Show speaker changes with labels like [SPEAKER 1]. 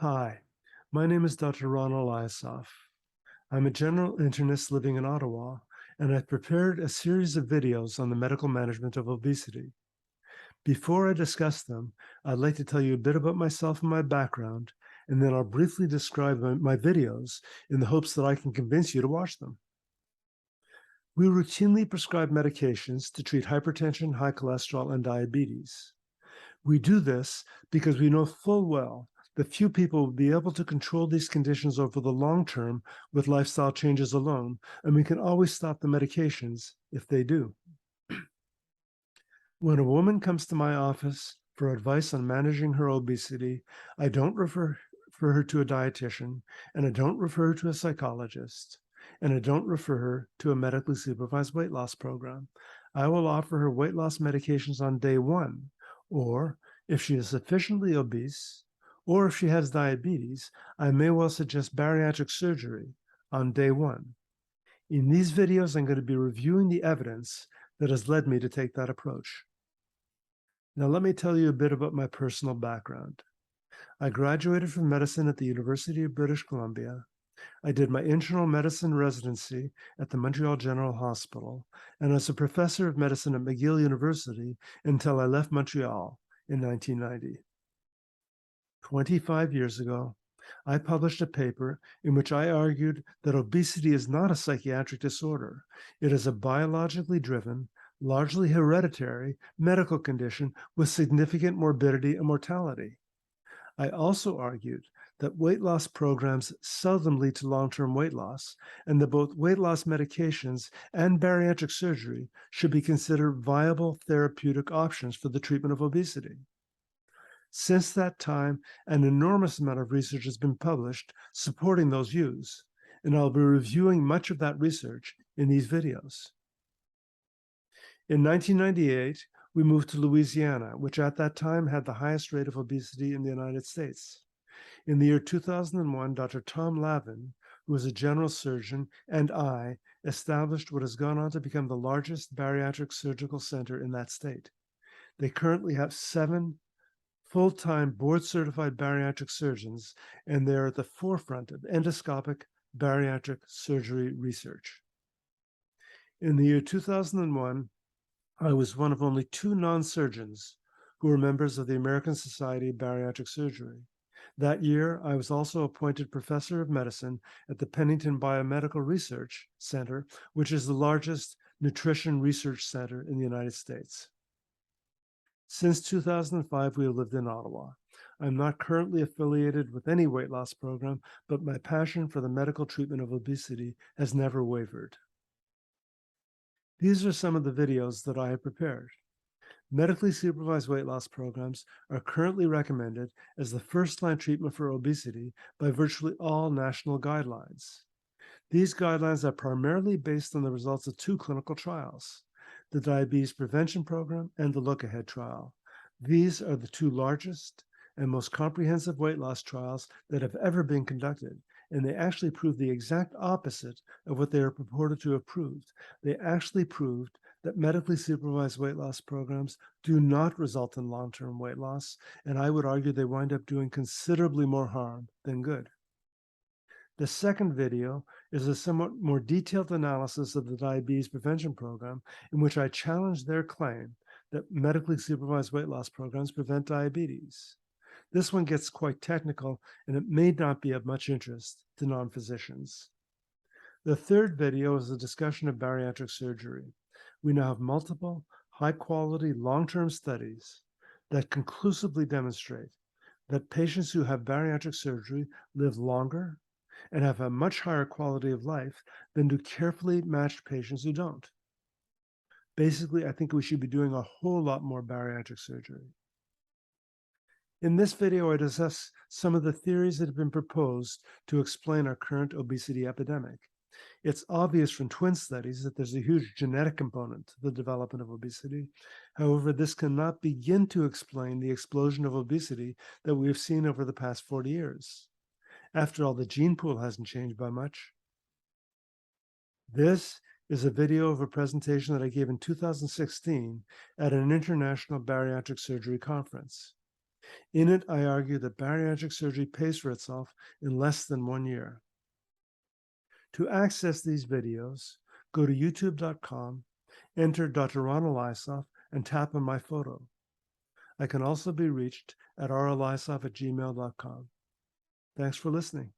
[SPEAKER 1] Hi, my name is Dr. Ronald Eliosoff. I'm a general internist living in Ottawa, and I've prepared a series of videos on the medical management of obesity. Before I discuss them, I'd like to tell you a bit about myself and my background, and then I'll briefly describe my videos in the hopes that I can convince you to watch them. We routinely prescribe medications to treat hypertension, high cholesterol, and diabetes. We do this because we know full well that few people will be able to control these conditions over the long term with lifestyle changes alone, and we can always stop the medications if they do. When a woman comes to my office for advice on managing her obesity, I don't refer her to a dietitian, and I don't refer her to a psychologist, and I don't refer her to a medically supervised weight loss program. I will offer her weight loss medications on day one, or if she is sufficiently obese, or if she has diabetes, I may well suggest bariatric surgery on day one. In these videos, I'm going to be reviewing the evidence that has led me to take that approach. Now, let me tell you a bit about my personal background. I graduated from medicine at the University of British Columbia. I did my internal medicine residency at the Montreal General Hospital, and as a professor of medicine at McGill University until I left Montreal in 1990. 25 years ago, I published a paper in which I argued that obesity is not a psychiatric disorder. It is a biologically driven, largely hereditary medical condition with significant morbidity and mortality. I also argued that weight loss programs seldom lead to long-term weight loss, and that both weight loss medications and bariatric surgery should be considered viable therapeutic options for the treatment of obesity. Since that time, an enormous amount of research has been published supporting those views, and I'll be reviewing much of that research in these videos. In 1998, we moved to Louisiana, which at that time had the highest rate of obesity in the United States. In the year 2001, Dr. Tom Lavin, who was a general surgeon, and I established what has gone on to become the largest bariatric surgical center in that state. They currently have 7 full-time board-certified bariatric surgeons, and they're at the forefront of endoscopic bariatric surgery research. In the year 2001, I was one of only 2 non-surgeons who were members of the American Society of Bariatric Surgery. That year, I was also appointed professor of medicine at the Pennington Biomedical Research Center, which is the largest nutrition research center in the United States. Since 2005, we have lived in Ottawa. I'm not currently affiliated with any weight loss program, but my passion for the medical treatment of obesity has never wavered. These are some of the videos that I have prepared. Medically supervised weight loss programs are currently recommended as the first-line treatment for obesity by virtually all national guidelines. These guidelines are primarily based on the results of 2 clinical trials, the Diabetes Prevention Program and the Look Ahead trial. These are the 2 largest and most comprehensive weight loss trials that have ever been conducted, and they actually proved the exact opposite of what they are purported to have proved. They actually proved that medically supervised weight loss programs do not result in long-term weight loss, and I would argue they wind up doing considerably more harm than good. The second video is a somewhat more detailed analysis of the Diabetes Prevention Program, in which I challenge their claim that medically supervised weight loss programs prevent diabetes. This one gets quite technical, and it may not be of much interest to non-physicians. The third video is a discussion of bariatric surgery. We now have multiple, high-quality, long-term studies that conclusively demonstrate that patients who have bariatric surgery live longer and have a much higher quality of life than do carefully matched patients who don't. Basically, I think we should be doing a whole lot more bariatric surgery. In this video, I discuss some of the theories that have been proposed to explain our current obesity epidemic. It's obvious from twin studies that there's a huge genetic component to the development of obesity. However, this cannot begin to explain the explosion of obesity that we've seen over the past 40 years. After all, the gene pool hasn't changed by much. This is a video of a presentation that I gave in 2016 at an international bariatric surgery conference. In it, I argue that bariatric surgery pays for itself in less than 1 year. To access these videos, go to youtube.com, enter Dr. Ron Eliosoff, and tap on my photo. I can also be reached at relisoff@gmail.com. Thanks for listening.